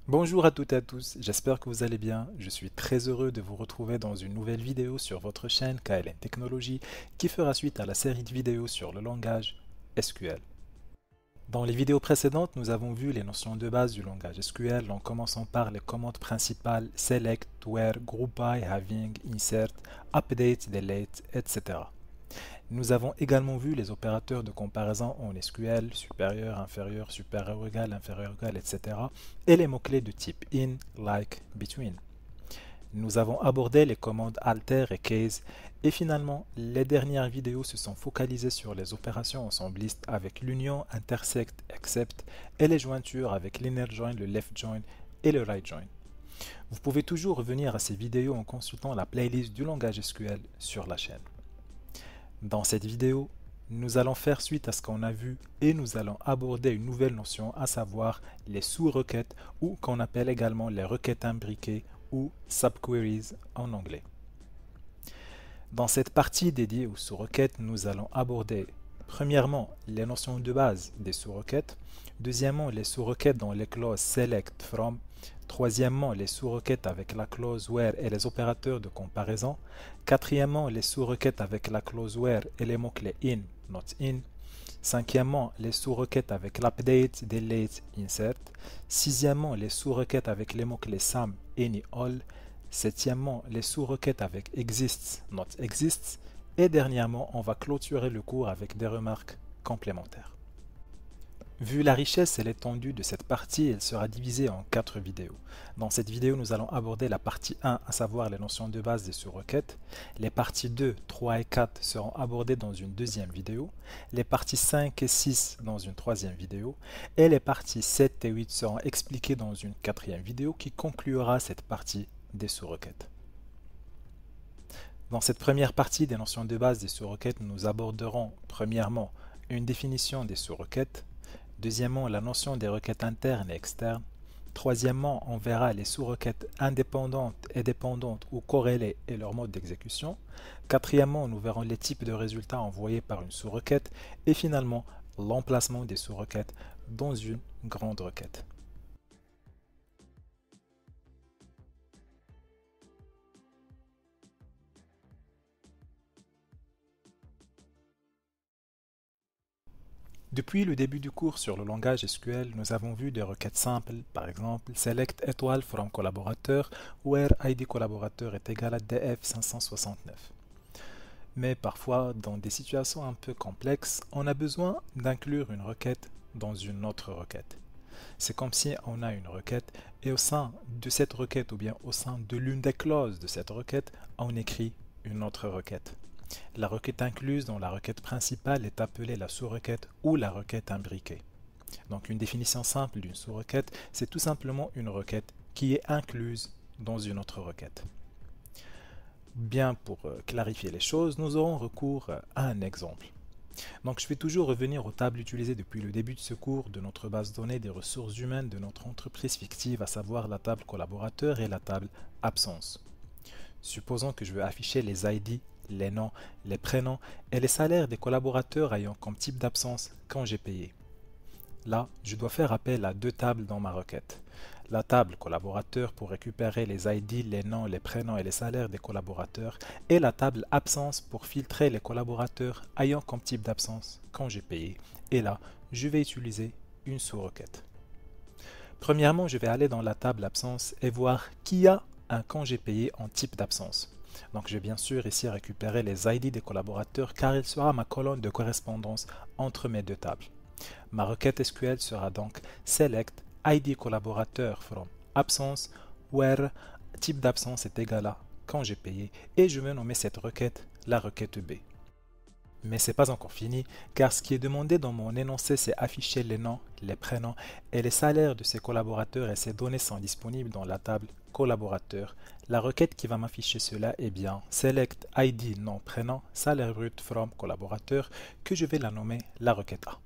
Bonjour à toutes et à tous, j'espère que vous allez bien. Je suis très heureux de vous retrouver dans une nouvelle vidéo sur votre chaîne KLN Technologies qui fera suite à la série de vidéos sur le langage SQL. Dans les vidéos précédentes, nous avons vu les notions de base du langage SQL en commençant par les commandes principales select, where, group by, having, insert, update, delete, etc. Nous avons également vu les opérateurs de comparaison en SQL, supérieur, inférieur, supérieur égal, inférieur égal, etc. et les mots-clés de type in, like, between. Nous avons abordé les commandes alter et case et finalement, les dernières vidéos se sont focalisées sur les opérations ensemblistes avec l'union, intersect, except et les jointures avec l'inner join, le left join et le right join. Vous pouvez toujours revenir à ces vidéos en consultant la playlist du langage SQL sur la chaîne. Dans cette vidéo, nous allons faire suite à ce qu'on a vu et nous allons aborder une nouvelle notion, à savoir les sous-requêtes ou qu'on appelle également les requêtes imbriquées ou subqueries en anglais. Dans cette partie dédiée aux sous-requêtes, nous allons aborder premièrement les notions de base des sous-requêtes, deuxièmement les sous-requêtes dans les clauses select, from, troisièmement les sous-requêtes avec la clause where et les opérateurs de comparaison, quatrièmement les sous-requêtes avec la clause where et les mots-clés in, not in, cinquièmement les sous-requêtes avec l'update, delete, insert, sixièmement les sous-requêtes avec les mots-clés sum, any, all, septièmement les sous-requêtes avec exists, not exists, et dernièrement on va clôturer le cours avec des remarques complémentaires. Vu la richesse et l'étendue de cette partie, elle sera divisée en 4 vidéos. Dans cette vidéo, nous allons aborder la partie 1, à savoir les notions de base des sous-requêtes. Les parties 2, 3 et 4 seront abordées dans une deuxième vidéo. Les parties 5 et 6 dans une troisième vidéo. Et les parties 7 et 8 seront expliquées dans une quatrième vidéo qui conclura cette partie des sous-requêtes. Dans cette première partie des notions de base des sous-requêtes, nous aborderons premièrement une définition des sous-requêtes. Deuxièmement, la notion des requêtes internes et externes. Troisièmement, on verra les sous-requêtes indépendantes et dépendantes ou corrélées et leur mode d'exécution. Quatrièmement, nous verrons les types de résultats envoyés par une sous-requête. Et finalement, l'emplacement des sous-requêtes dans une grande requête. Depuis le début du cours sur le langage SQL, nous avons vu des requêtes simples, par exemple select étoile from collaborateur, where ID collaborateur est égal à df569. Mais parfois, dans des situations un peu complexes, on a besoin d'inclure une requête dans une autre requête. C'est comme si on a une requête et au sein de cette requête ou bien au sein de l'une des clauses de cette requête, on écrit une autre requête. La requête incluse dans la requête principale est appelée la sous-requête ou la requête imbriquée. Donc une définition simple d'une sous-requête, c'est tout simplement une requête qui est incluse dans une autre requête. Bien pour clarifier les choses, nous aurons recours à un exemple. Donc je vais toujours revenir aux tables utilisées depuis le début de ce cours de notre base de données des ressources humaines de notre entreprise fictive, à savoir la table collaborateur et la table absence. Supposons que je veux afficher les ID, les noms, les prénoms et les salaires des collaborateurs ayant comme type d'absence quand j'ai payé. Là, je dois faire appel à deux tables dans ma requête. La table collaborateur pour récupérer les ID, les noms, les prénoms et les salaires des collaborateurs et la table absence pour filtrer les collaborateurs ayant comme type d'absence quand j'ai payé. Et là, je vais utiliser une sous-requête. Premièrement, je vais aller dans la table absence et voir qui a un congé payé en type d'absence. Donc je vais bien sûr ici récupérer les ID des collaborateurs car il sera ma colonne de correspondance entre mes deux tables. Ma requête SQL sera donc select ID collaborateur from absence where type d'absence est égal à quand j'ai payé et je vais nommer cette requête la requête B. Mais ce n'est pas encore fini car ce qui est demandé dans mon énoncé c'est afficher les noms, les prénoms et les salaires de ces collaborateurs et ces données sont disponibles dans la table collaborateur. La requête qui va m'afficher cela est bien select ID nom prénom salaire brut from collaborateur que je vais la nommer la requête A.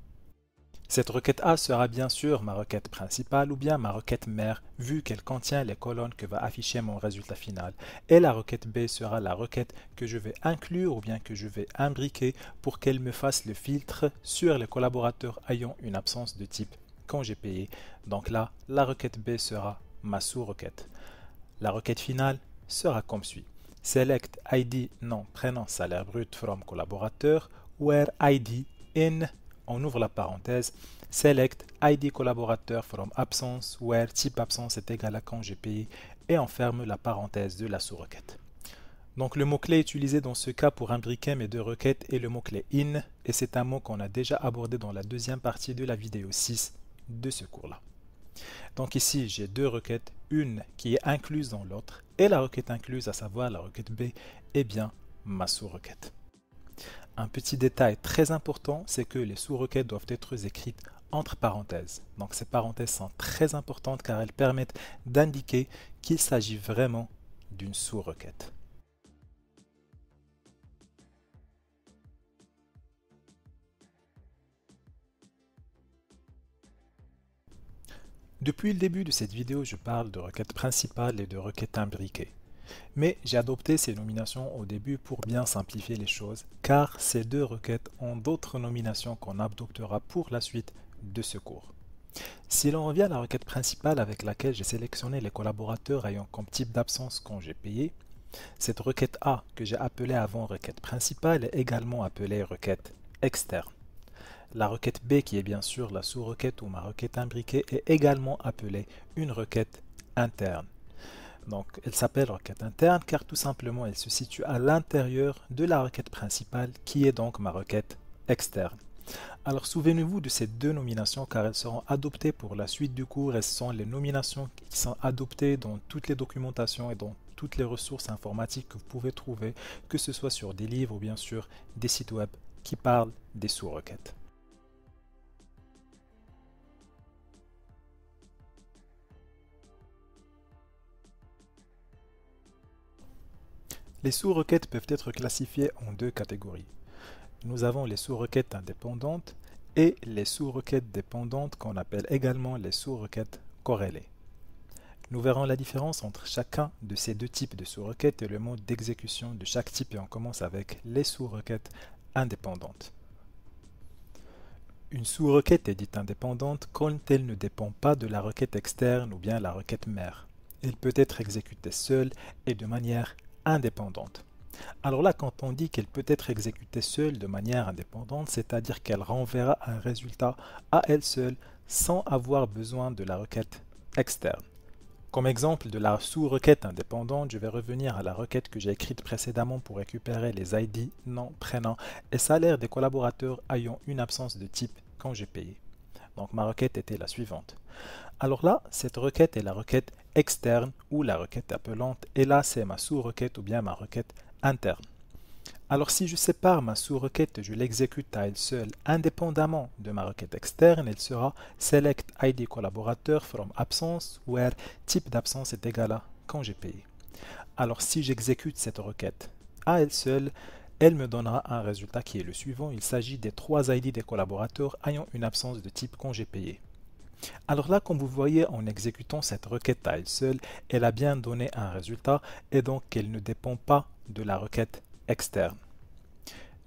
Cette requête A sera bien sûr ma requête principale ou bien ma requête mère, vu qu'elle contient les colonnes que va afficher mon résultat final. Et la requête B sera la requête que je vais inclure ou bien que je vais imbriquer pour qu'elle me fasse le filtre sur les collaborateurs ayant une absence de type congé payé. Donc là, la requête B sera ma sous-requête. La requête finale sera comme suit. Select ID nom prénom salaire brut from collaborateur where ID in, on ouvre la parenthèse, select ID collaborateur from absence where type absence est égal à congé payé et on ferme la parenthèse de la sous-requête. Donc le mot-clé utilisé dans ce cas pour imbriquer mes deux requêtes est le mot-clé in et c'est un mot qu'on a déjà abordé dans la deuxième partie de la vidéo 6 de ce cours-là. Donc ici, j'ai deux requêtes, une qui est incluse dans l'autre, et la requête incluse, à savoir la requête B, est bien ma sous-requête. Un petit détail très important, c'est que les sous-requêtes doivent être écrites entre parenthèses. Donc ces parenthèses sont très importantes car elles permettent d'indiquer qu'il s'agit vraiment d'une sous-requête. Depuis le début de cette vidéo, je parle de requêtes principales et de requêtes imbriquées. Mais j'ai adopté ces nominations au début pour bien simplifier les choses, car ces deux requêtes ont d'autres nominations qu'on adoptera pour la suite de ce cours. Si l'on revient à la requête principale avec laquelle j'ai sélectionné les collaborateurs ayant comme type d'absence congé payé, cette requête A que j'ai appelée avant requête principale est également appelée requête externe. La requête B, qui est bien sûr la sous-requête ou ma requête imbriquée, est également appelée une requête interne. Donc, elle s'appelle requête interne car tout simplement elle se situe à l'intérieur de la requête principale qui est donc ma requête externe. Alors souvenez-vous de ces deux nominations car elles seront adoptées pour la suite du cours et ce sont les nominations qui sont adoptées dans toutes les documentations et dans toutes les ressources informatiques que vous pouvez trouver, que ce soit sur des livres ou bien sûr des sites web qui parlent des sous-requêtes. Les sous-requêtes peuvent être classifiées en deux catégories. Nous avons les sous-requêtes indépendantes et les sous-requêtes dépendantes qu'on appelle également les sous-requêtes corrélées. Nous verrons la différence entre chacun de ces deux types de sous-requêtes et le mode d'exécution de chaque type et on commence avec les sous-requêtes indépendantes. Une sous-requête est dite indépendante quand elle ne dépend pas de la requête externe ou bien la requête mère. Elle peut être exécutée seule et de manière indépendante. Alors là, quand on dit qu'elle peut être exécutée seule de manière indépendante, c'est-à-dire qu'elle renverra un résultat à elle seule sans avoir besoin de la requête externe. Comme exemple de la sous-requête indépendante, je vais revenir à la requête que j'ai écrite précédemment pour récupérer les ID, nom, prénom et salaire des collaborateurs ayant une absence de type congé payé. Donc ma requête était la suivante. Alors là, cette requête est la requête externe ou la requête appelante et là c'est ma sous-requête ou bien ma requête interne. Alors si je sépare ma sous-requête et je l'exécute à elle seule indépendamment de ma requête externe, elle sera select ID collaborateur from absence where type d'absence est égal à congé payé. Alors si j'exécute cette requête à elle seule, elle me donnera un résultat qui est le suivant. Il s'agit des 3 ID des collaborateurs ayant une absence de type congé payé. Alors là, comme vous voyez, en exécutant cette requête à elle seule, elle a bien donné un résultat et donc elle ne dépend pas de la requête externe.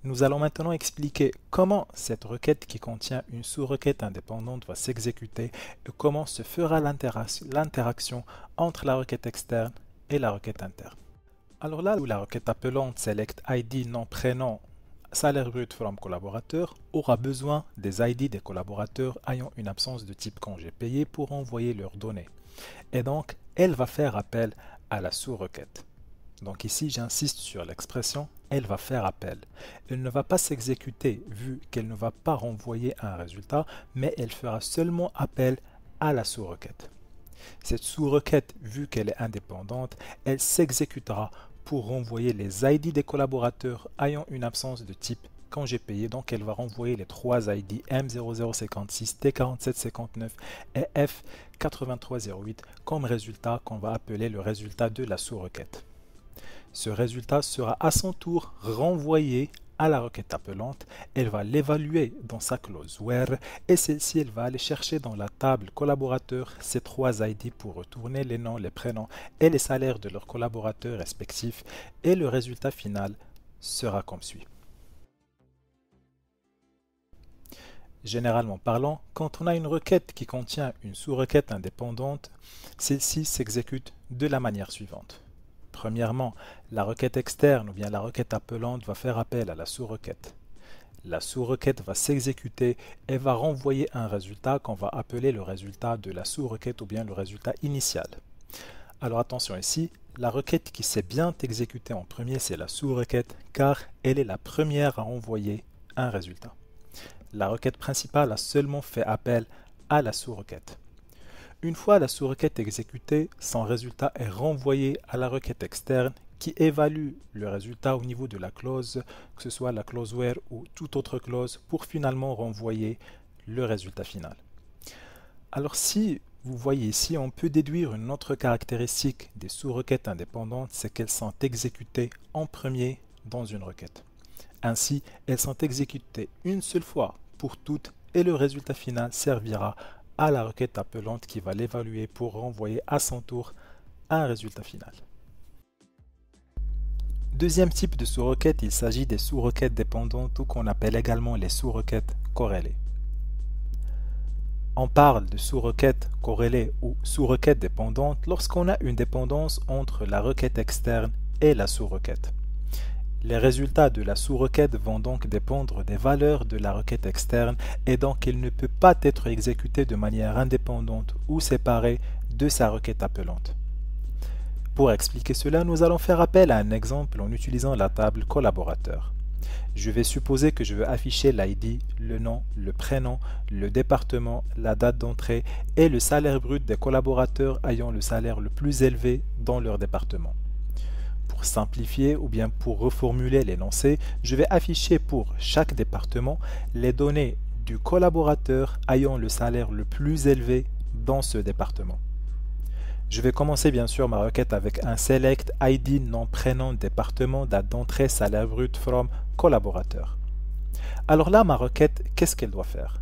Nous allons maintenant expliquer comment cette requête qui contient une sous-requête indépendante va s'exécuter et comment se fera l'interaction entre la requête externe et la requête interne. Alors là où la requête appelante select ID nom prénom salaire brut from collaborateur aura besoin des ID des collaborateurs ayant une absence de type congé payé pour envoyer leurs données. Et donc, elle va faire appel à la sous-requête. Donc ici, j'insiste sur l'expression « elle va faire appel ». Elle ne va pas s'exécuter vu qu'elle ne va pas renvoyer un résultat, mais elle fera seulement appel à la sous-requête. Cette sous-requête, vu qu'elle est indépendante, elle s'exécutera pour renvoyer les ID des collaborateurs ayant une absence de type congé payé. Donc elle va renvoyer les 3 ID M0056, T4759 et F8308 comme résultat qu'on va appeler le résultat de la sous-requête. Ce résultat sera à son tour renvoyé à la requête appelante, elle va l'évaluer dans sa clause where et celle-ci elle va aller chercher dans la table collaborateur ces trois ID pour retourner les noms, les prénoms et les salaires de leurs collaborateurs respectifs et le résultat final sera comme suit. Généralement parlant, quand on a une requête qui contient une sous-requête indépendante, celle-ci s'exécute de la manière suivante. Premièrement, la requête externe ou bien la requête appelante va faire appel à la sous-requête. La sous-requête va s'exécuter et va renvoyer un résultat qu'on va appeler le résultat de la sous-requête ou bien le résultat initial. Alors attention ici, la requête qui s'est bien exécutée en premier, c'est la sous-requête car elle est la première à envoyer un résultat. La requête principale a seulement fait appel à la sous-requête. Une fois la sous-requête exécutée, son résultat est renvoyé à la requête externe qui évalue le résultat au niveau de la clause, que ce soit la clause where ou toute autre clause, pour finalement renvoyer le résultat final. Alors si vous voyez ici, on peut déduire une autre caractéristique des sous-requêtes indépendantes, c'est qu'elles sont exécutées en premier dans une requête. Ainsi, elles sont exécutées une seule fois pour toutes et le résultat final servira à la requête appelante qui va l'évaluer pour renvoyer à son tour un résultat final. Deuxième type de sous-requête, il s'agit des sous-requêtes dépendantes ou qu'on appelle également les sous-requêtes corrélées. On parle de sous-requêtes corrélées ou sous-requêtes dépendantes lorsqu'on a une dépendance entre la requête externe et la sous-requête. Les résultats de la sous-requête vont donc dépendre des valeurs de la requête externe et donc il ne peut pas être exécuté de manière indépendante ou séparée de sa requête appelante. Pour expliquer cela, nous allons faire appel à un exemple en utilisant la table collaborateur. Je vais supposer que je veux afficher l'ID, le nom, le prénom, le département, la date d'entrée et le salaire brut des collaborateurs ayant le salaire le plus élevé dans leur département. Pour simplifier ou bien pour reformuler l'énoncé, je vais afficher pour chaque département les données du collaborateur ayant le salaire le plus élevé dans ce département. Je vais commencer bien sûr ma requête avec un select ID nom prénom département date d'entrée salaire brut from collaborateur. Alors là ma requête, qu'est-ce qu'elle doit faire?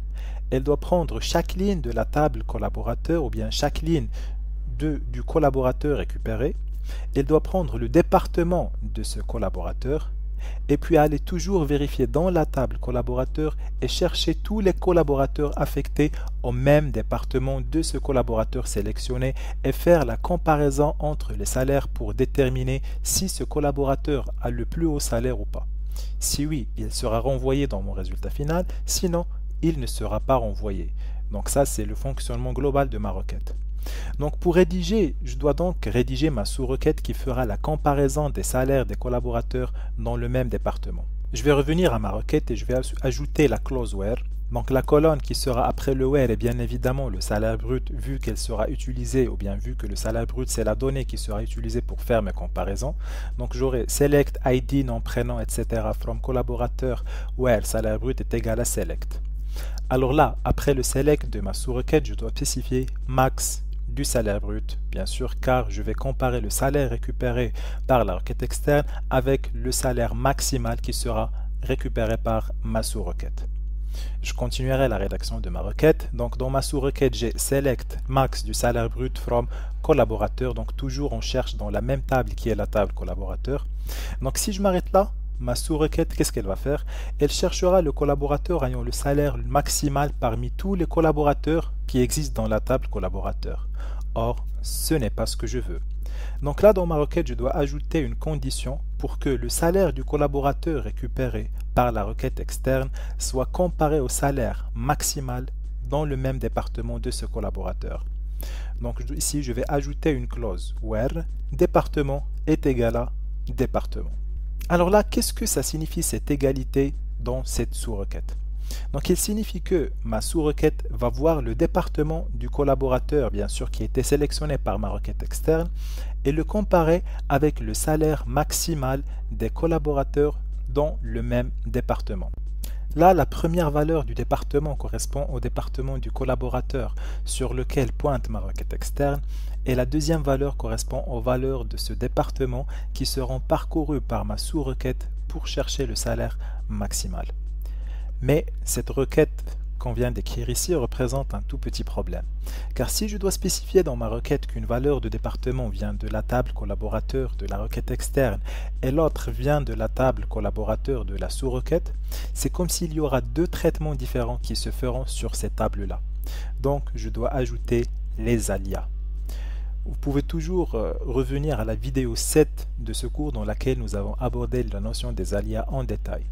Elle doit prendre chaque ligne de la table collaborateur ou bien chaque ligne du collaborateur récupéré. Elle doit prendre le département de ce collaborateur et puis aller toujours vérifier dans la table collaborateur et chercher tous les collaborateurs affectés au même département de ce collaborateur sélectionné et faire la comparaison entre les salaires pour déterminer si ce collaborateur a le plus haut salaire ou pas. Si oui, il sera renvoyé dans mon résultat final, sinon il ne sera pas renvoyé. Donc ça c'est le fonctionnement global de ma requête. Donc pour rédiger, je dois donc rédiger ma sous-requête qui fera la comparaison des salaires des collaborateurs dans le même département. Je vais revenir à ma requête et je vais ajouter la clause where. Donc la colonne qui sera après le where est bien évidemment le salaire brut vu qu'elle sera utilisée ou bien vu que le salaire brut c'est la donnée qui sera utilisée pour faire mes comparaisons. Donc j'aurai select ID nom prénom etc. from collaborateur where salaire brut est égal à select. Alors là, après le select de ma sous-requête, je dois spécifier max du salaire brut, bien sûr, car je vais comparer le salaire récupéré par la requête externe avec le salaire maximal qui sera récupéré par ma sous-requête. Je continuerai la rédaction de ma requête. Donc dans ma sous-requête, j'ai select max du salaire brut from collaborateur. Donc toujours on cherche dans la même table qui est la table collaborateur. Donc si je m'arrête là, ma sous-requête, qu'est-ce qu'elle va faire? Elle cherchera le collaborateur ayant le salaire maximal parmi tous les collaborateurs qui existent dans la table collaborateur. Or, ce n'est pas ce que je veux. Donc là, dans ma requête, je dois ajouter une condition pour que le salaire du collaborateur récupéré par la requête externe soit comparé au salaire maximal dans le même département de ce collaborateur. Donc ici, je vais ajouter une clause where département est égal à département. Alors là, qu'est-ce que ça signifie cette égalité dans cette sous-requête? Donc il signifie que ma sous-requête va voir le département du collaborateur, bien sûr, qui a été sélectionné par ma requête externe, et le comparer avec le salaire maximal des collaborateurs dans le même département. Là, la première valeur du département correspond au département du collaborateur sur lequel pointe ma requête externe, et la deuxième valeur correspond aux valeurs de ce département qui seront parcourues par ma sous-requête pour chercher le salaire maximal. Mais cette requête qu'on vient d'écrire ici représente un tout petit problème. Car si je dois spécifier dans ma requête qu'une valeur de département vient de la table collaborateur de la requête externe et l'autre vient de la table collaborateur de la sous-requête, c'est comme s'il y aura deux traitements différents qui se feront sur ces tables-là. Donc je dois ajouter les alias. Vous pouvez toujours revenir à la vidéo 7 de ce cours dans laquelle nous avons abordé la notion des alias en détail.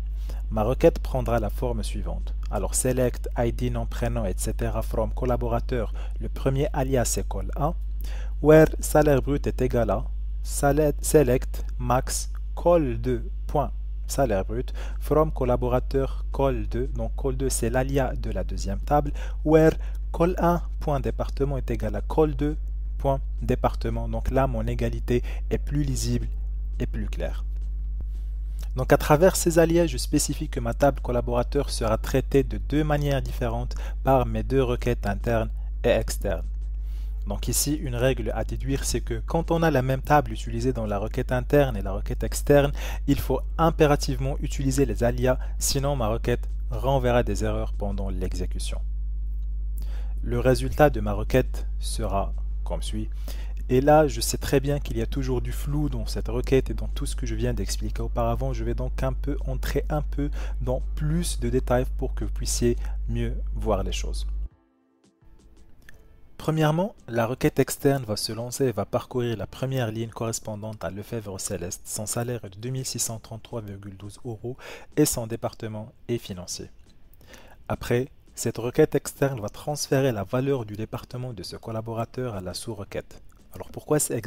Ma requête prendra la forme suivante. Alors select, ID, nom, prénom, etc. from collaborateur. Le premier alias c'est col1. Where salaire brut est égal à select max col2 point salaire brut from collaborateur col2. Donc col2 c'est l'alias de la deuxième table. Where col1 point département est égal à col2 point département. Donc là mon égalité est plus lisible et plus claire. Donc à travers ces alias, je spécifie que ma table collaborateur sera traitée de deux manières différentes par mes deux requêtes internes et externes. Donc ici, une règle à déduire, c'est que quand on a la même table utilisée dans la requête interne et la requête externe, il faut impérativement utiliser les alias, sinon ma requête renverra des erreurs pendant l'exécution. Le résultat de ma requête sera comme suit. Et là, je sais très bien qu'il y a toujours du flou dans cette requête et dans tout ce que je viens d'expliquer auparavant. Je vais donc entrer un peu dans plus de détails pour que vous puissiez mieux voir les choses. Premièrement, la requête externe va se lancer et va parcourir la première ligne correspondante à Lefebvre Céleste. Son salaire est de 2633,12 € et son département est financier. Après, cette requête externe va transférer la valeur du département de ce collaborateur à la sous-requête. Alors pourquoi c'est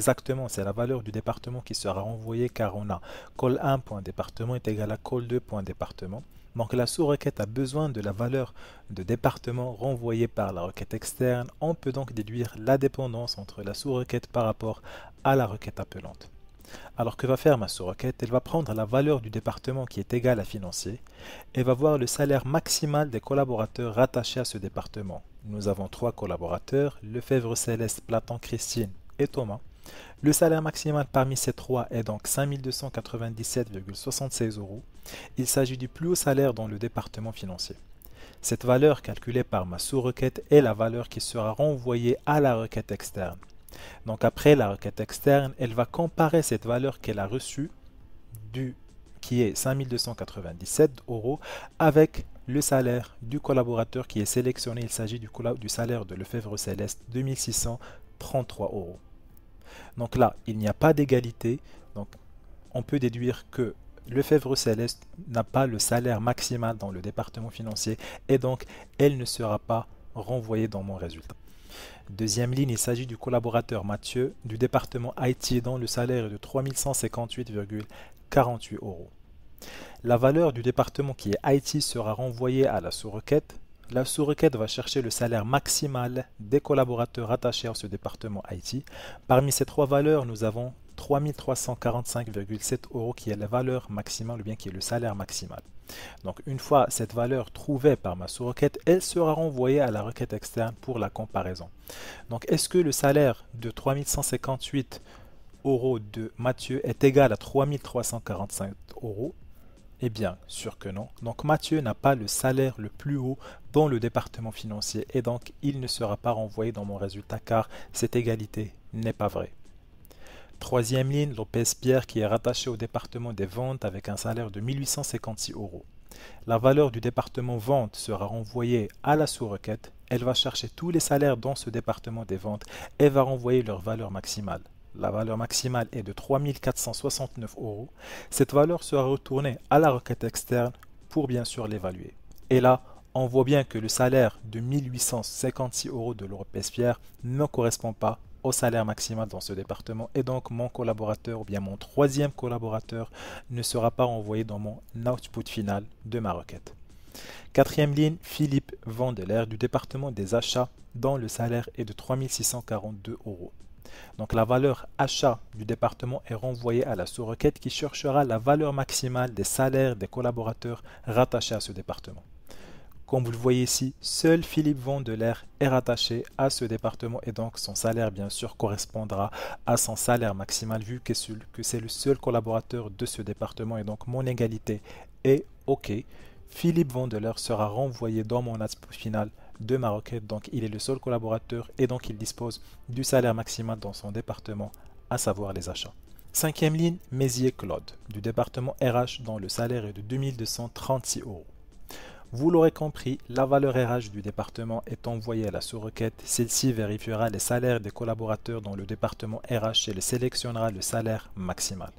la valeur du département qui sera renvoyée, car on a col1.département est égal à col2.département. Donc la sous-requête a besoin de la valeur de département renvoyée par la requête externe. On peut donc déduire la dépendance entre la sous-requête par rapport à la requête appelante. Alors que va faire ma sous-requête? Elle va prendre la valeur du département qui est égale à financier et va voir le salaire maximal des collaborateurs rattachés à ce département. Nous avons trois collaborateurs, Lefebvre Céleste, Platon, Christine et Thomas. Le salaire maximal parmi ces trois est donc 5297,76 €. Il s'agit du plus haut salaire dans le département financier. Cette valeur calculée par ma sous-requête est la valeur qui sera renvoyée à la requête externe. Donc après la requête externe, elle va comparer cette valeur qu'elle a reçue, qui est 5297 € avec le salaire du collaborateur qui est sélectionné. Il s'agit du salaire de Lefebvre Céleste, 2633 €. Donc là, il n'y a pas d'égalité. Donc on peut déduire que Lefebvre Céleste n'a pas le salaire maximal dans le département financier et donc elle ne sera pas renvoyée dans mon résultat. Deuxième ligne, il s'agit du collaborateur Mathieu du département IT dont le salaire est de 3158,48 €. La valeur du département qui est IT sera renvoyée à la sous-requête. La sous-requête va chercher le salaire maximal des collaborateurs attachés à ce département IT. Parmi ces trois valeurs, nous avons 3345,7 € qui est la valeur maximale ou bien qui est le salaire maximal. Donc une fois cette valeur trouvée par ma sous-requête, elle sera renvoyée à la requête externe pour la comparaison. Donc est-ce que le salaire de 3158 € de Mathieu est égal à 3345 €? Eh bien, sûr que non. Donc Mathieu n'a pas le salaire le plus haut dans le département financier et donc il ne sera pas renvoyé dans mon résultat car cette égalité n'est pas vraie. Troisième ligne, Lopez-Pierre qui est rattaché au département des ventes avec un salaire de 1856 €. La valeur du département vente sera renvoyée à la sous-requête. Elle va chercher tous les salaires dans ce département des ventes et va renvoyer leur valeur maximale. La valeur maximale est de 3469 €. Cette valeur sera retournée à la requête externe pour bien sûr l'évaluer. Et là, on voit bien que le salaire de 1856 € de Lopez-Pierre ne correspond pas au salaire maximal dans ce département et donc mon collaborateur ou bien mon troisième collaborateur ne sera pas renvoyé dans mon output final de ma requête. Quatrième ligne, Philippe Vandelaire du département des achats dont le salaire est de 3642 €. Donc la valeur achat du département est renvoyée à la sous-requête qui cherchera la valeur maximale des salaires des collaborateurs rattachés à ce département. Comme vous le voyez ici, seul Philippe Vandeleur est rattaché à ce département et donc son salaire bien sûr correspondra à son salaire maximal vu que c'est le seul collaborateur de ce département et donc mon égalité est OK. Philippe Vandeleur sera renvoyé dans mon output final de ma requête, donc il est le seul collaborateur et donc il dispose du salaire maximal dans son département, à savoir les achats. Cinquième ligne, Mézier Claude, du département RH dont le salaire est de 2236 €. Vous l'aurez compris, la valeur RH du département est envoyée à la sous-requête. Celle-ci vérifiera les salaires des collaborateurs dans le département RH et sélectionnera le salaire maximal.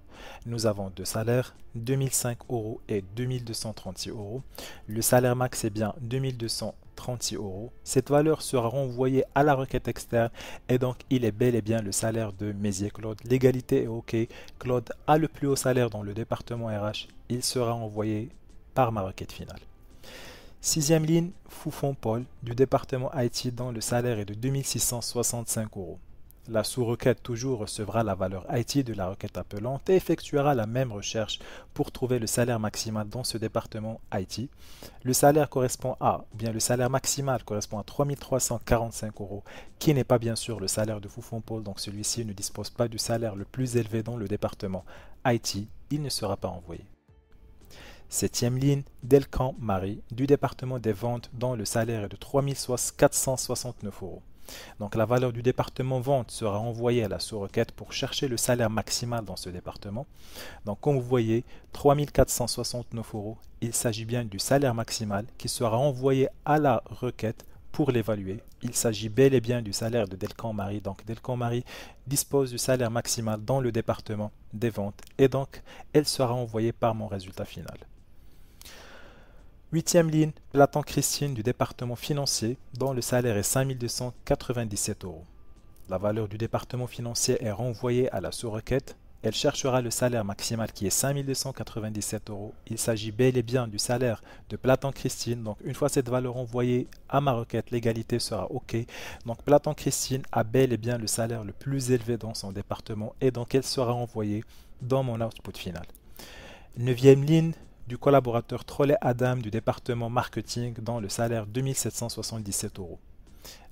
Nous avons deux salaires, 2005 € et 2236 €. Le salaire max est bien 2236 €. Cette valeur sera renvoyée à la requête externe et donc il est bel et bien le salaire de Mézier Claude. L'égalité est OK. Claude a le plus haut salaire dans le département RH. Il sera envoyé par ma requête finale. Sixième ligne, Foufon Paul du département IT dont le salaire est de 2665 €. La sous-requête toujours recevra la valeur IT de la requête appelante et effectuera la même recherche pour trouver le salaire maximal dans ce département IT. Le salaire le salaire maximal correspond à 3345 € qui n'est pas bien sûr le salaire de Foufon Paul, donc celui-ci ne dispose pas du salaire le plus élevé dans le département IT, il ne sera pas envoyé. Septième ligne, Delcan Marie, du département des ventes dont le salaire est de 3469 €. Donc la valeur du département vente sera envoyée à la sous-requête pour chercher le salaire maximal dans ce département. Donc comme vous voyez, 3469 €, il s'agit bien du salaire maximal qui sera envoyé à la requête pour l'évaluer. Il s'agit bel et bien du salaire de Delcan Marie. Donc Delcan Marie dispose du salaire maximal dans le département des ventes et donc elle sera envoyée par mon résultat final. Huitième ligne, Platon Christine du département financier dont le salaire est 5297 €. La valeur du département financier est renvoyée à la sous-requête. Elle cherchera le salaire maximal qui est 5297 €. Il s'agit bel et bien du salaire de Platon Christine. Donc une fois cette valeur envoyée à ma requête, l'égalité sera OK. Donc Platon Christine a bel et bien le salaire le plus élevé dans son département et donc elle sera envoyée dans mon output final. Neuvième ligne, du collaborateur Trollet Adam du département marketing dont le salaire 2777 €.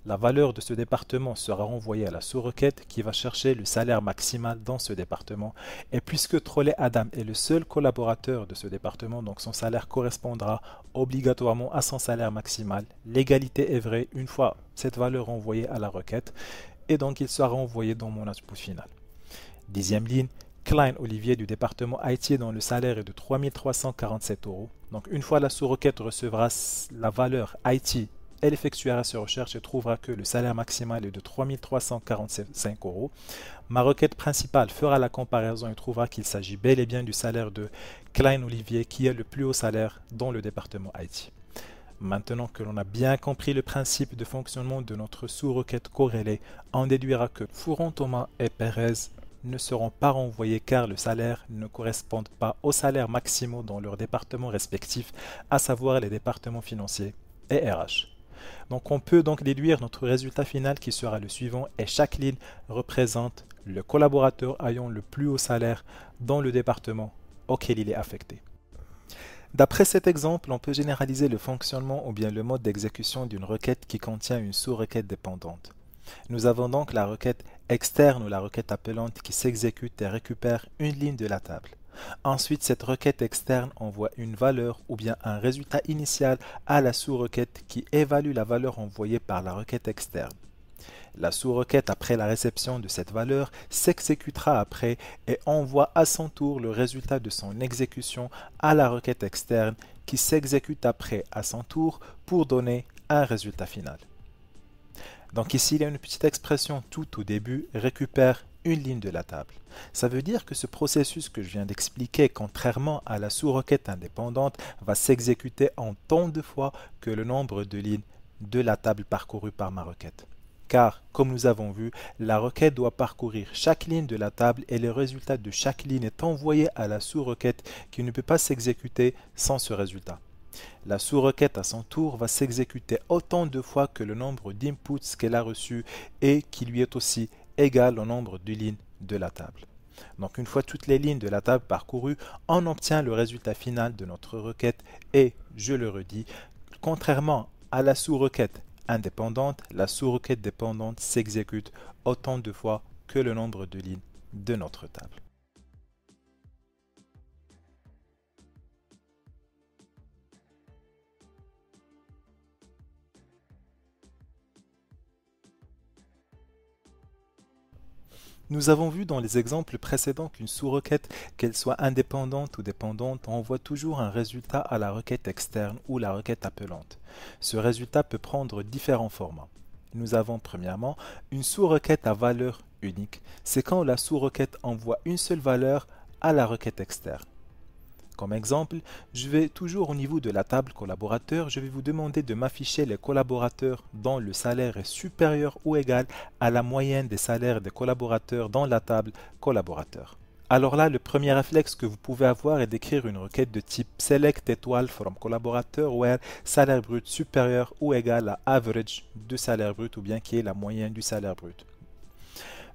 La valeur de ce département sera renvoyée à la sous-requête qui va chercher le salaire maximal dans ce département. Et puisque Trollet Adam est le seul collaborateur de ce département, donc son salaire correspondra obligatoirement à son salaire maximal. L'égalité est vraie une fois cette valeur envoyée à la requête et donc il sera envoyé dans mon output final. Dixième ligne, Klein Olivier du département IT dont le salaire est de 3347 €. Donc une fois la sous-requête recevra la valeur IT, elle effectuera ses recherches et trouvera que le salaire maximal est de 3345 €. Ma requête principale fera la comparaison et trouvera qu'il s'agit bel et bien du salaire de Klein Olivier qui est le plus haut salaire dans le département IT. Maintenant que l'on a bien compris le principe de fonctionnement de notre sous-requête corrélée, on déduira que Fouron, Thomas et Pérez ne seront pas renvoyés car le salaire ne correspond pas aux salaires maximaux dans leurs départements respectifs, à savoir les départements financiers et RH. Donc on peut donc déduire notre résultat final qui sera le suivant et chaque ligne représente le collaborateur ayant le plus haut salaire dans le département auquel il est affecté. D'après cet exemple, on peut généraliser le fonctionnement ou bien le mode d'exécution d'une requête qui contient une sous-requête dépendante. Nous avons donc la requête externe ou la requête appelante qui s'exécute et récupère une ligne de la table. Ensuite, cette requête externe envoie une valeur ou bien un résultat initial à la sous-requête qui évalue la valeur envoyée par la requête externe. La sous-requête, après la réception de cette valeur, s'exécutera après et envoie à son tour le résultat de son exécution à la requête externe qui s'exécute après à son tour pour donner un résultat final. Donc ici, il y a une petite expression tout au début, récupère une ligne de la table. Ça veut dire que ce processus que je viens d'expliquer, contrairement à la sous-requête indépendante, va s'exécuter en tant de fois que le nombre de lignes de la table parcourue par ma requête. Car, comme nous avons vu, la requête doit parcourir chaque ligne de la table et le résultat de chaque ligne est envoyé à la sous-requête qui ne peut pas s'exécuter sans ce résultat. La sous-requête à son tour va s'exécuter autant de fois que le nombre d'inputs qu'elle a reçus et qui lui est aussi égal au nombre de lignes de la table. Donc une fois toutes les lignes de la table parcourues, on obtient le résultat final de notre requête et, je le redis, Contrairement à la sous-requête indépendante, la sous-requête dépendante s'exécute autant de fois que le nombre de lignes de notre table. Nous avons vu dans les exemples précédents qu'une sous-requête, qu'elle soit indépendante ou dépendante, envoie toujours un résultat à la requête externe ou la requête appelante. Ce résultat peut prendre différents formats. Nous avons premièrement une sous-requête à valeur unique. C'est quand la sous-requête envoie une seule valeur à la requête externe. Comme exemple, je vais toujours au niveau de la table collaborateur, je vais vous demander de m'afficher les collaborateurs dont le salaire est supérieur ou égal à la moyenne des salaires des collaborateurs dans la table collaborateur. Alors là, le premier réflexe que vous pouvez avoir est d'écrire une requête de type select étoile from collaborateur where salaire brut supérieur ou égal à average de salaire brut ou bien qui est la moyenne du salaire brut.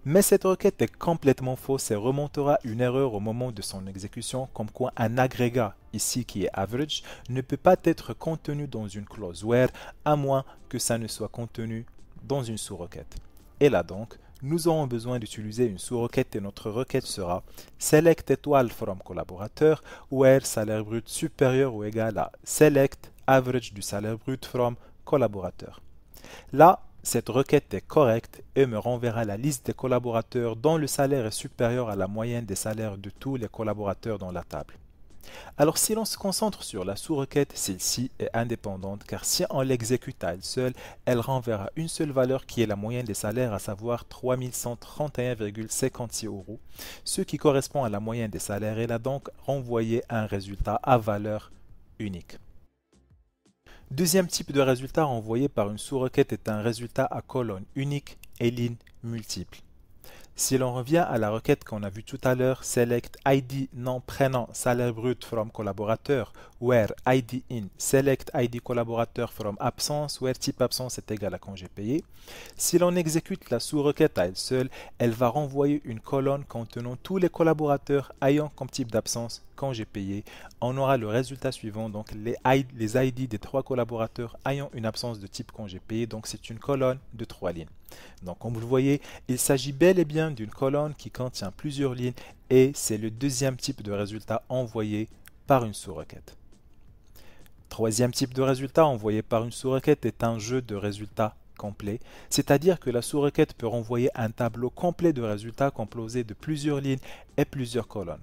Mais cette requête est complètement fausse et remontera une erreur au moment de son exécution, comme quoi un agrégat, ici qui est average, ne peut pas être contenu dans une clause where, à moins que ça ne soit contenu dans une sous-requête. Et là donc, nous aurons besoin d'utiliser une sous-requête et notre requête sera select étoile from collaborateur where salaire brut supérieur ou égal à select average du salaire brut from collaborateur. Là, cette requête est correcte et me renverra la liste des collaborateurs dont le salaire est supérieur à la moyenne des salaires de tous les collaborateurs dans la table. Alors si l'on se concentre sur la sous-requête, celle-ci est indépendante car si on l'exécute à elle seule, elle renverra une seule valeur qui est la moyenne des salaires, à savoir 3131,56 €, ce qui correspond à la moyenne des salaires. Elle a donc renvoyé un résultat à valeur unique. Deuxième type de résultat envoyé par une sous-requête est un résultat à colonne unique et ligne multiple. Si l'on revient à la requête qu'on a vue tout à l'heure, select ID nom prénom salaire brut from collaborateur, where ID in select ID collaborateur from absence, where type absence est égal à congé payé. Si l'on exécute la sous-requête à elle seule, elle va renvoyer une colonne contenant tous les collaborateurs ayant comme type d'absence congé payé. On aura le résultat suivant, donc les ID des 3 collaborateurs ayant une absence de type congé payé, donc c'est une colonne de 3 lignes. Donc comme vous le voyez, il s'agit bel et bien d'une colonne qui contient plusieurs lignes et c'est le deuxième type de résultat envoyé par une sous-requête. Troisième type de résultat envoyé par une sous-requête est un jeu de résultats complet, c'est-à-dire que la sous-requête peut renvoyer un tableau complet de résultats composé de plusieurs lignes et plusieurs colonnes.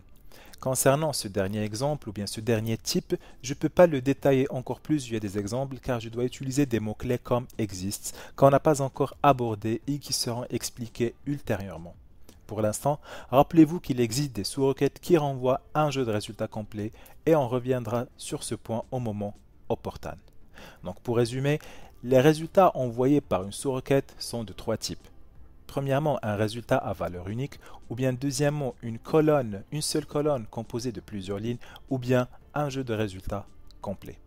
Concernant ce dernier exemple ou bien ce dernier type, je ne peux pas le détailler encore plus via des exemples car je dois utiliser des mots-clés comme exists qu'on n'a pas encore abordés et qui seront expliqués ultérieurement. Pour l'instant, rappelez-vous qu'il existe des sous-requêtes qui renvoient un jeu de résultats complet et on reviendra sur ce point au moment opportun. Donc pour résumer, les résultats envoyés par une sous-requête sont de 3 types. Premièrement, un résultat à valeur unique, ou bien deuxièmement, une seule colonne composée de plusieurs lignes, ou bien un jeu de résultats complet.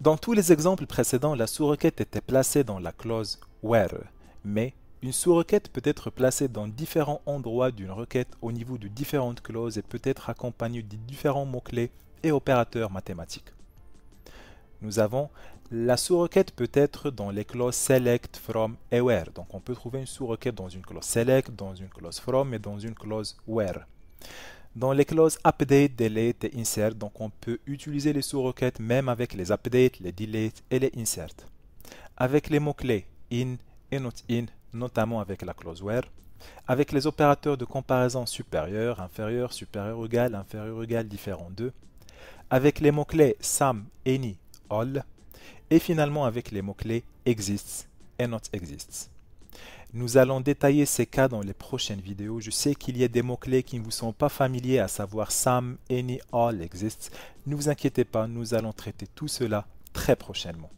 Dans tous les exemples précédents, la sous-requête était placée dans la clause where, mais une sous-requête peut être placée dans différents endroits d'une requête au niveau de différentes clauses et peut être accompagnée de différents mots-clés et opérateurs mathématiques. Nous avons la sous-requête peut être dans les clauses select, from et where. Donc on peut trouver une sous-requête dans une clause select, dans une clause from et dans une clause where. Dans les clauses update, delete et insert, donc on peut utiliser les sous-requêtes même avec les update, les delete et les insert. Avec les mots-clés in et not in, notamment avec la clause where. Avec les opérateurs de comparaison supérieur, inférieur, supérieur, égal, différent de. Avec les mots-clés sum, any, all, et finalement avec les mots-clés exists et not exists. Nous allons détailler ces cas dans les prochaines vidéos. Je sais qu'il y a des mots-clés qui ne vous sont pas familiers, à savoir sum, any, all, exists. Ne vous inquiétez pas, nous allons traiter tout cela très prochainement.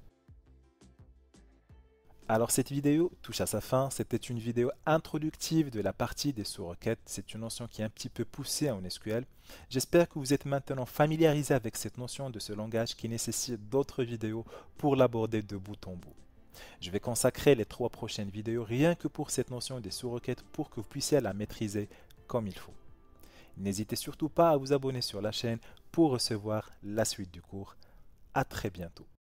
Alors cette vidéo touche à sa fin, c'était une vidéo introductive de la partie des sous-requêtes. C'est une notion qui est un petit peu poussée en SQL. J'espère que vous êtes maintenant familiarisé avec cette notion de ce langage qui nécessite d'autres vidéos pour l'aborder de bout en bout. Je vais consacrer les 3 prochaines vidéos rien que pour cette notion des sous-requêtes pour que vous puissiez la maîtriser comme il faut. N'hésitez surtout pas à vous abonner sur la chaîne pour recevoir la suite du cours. À très bientôt.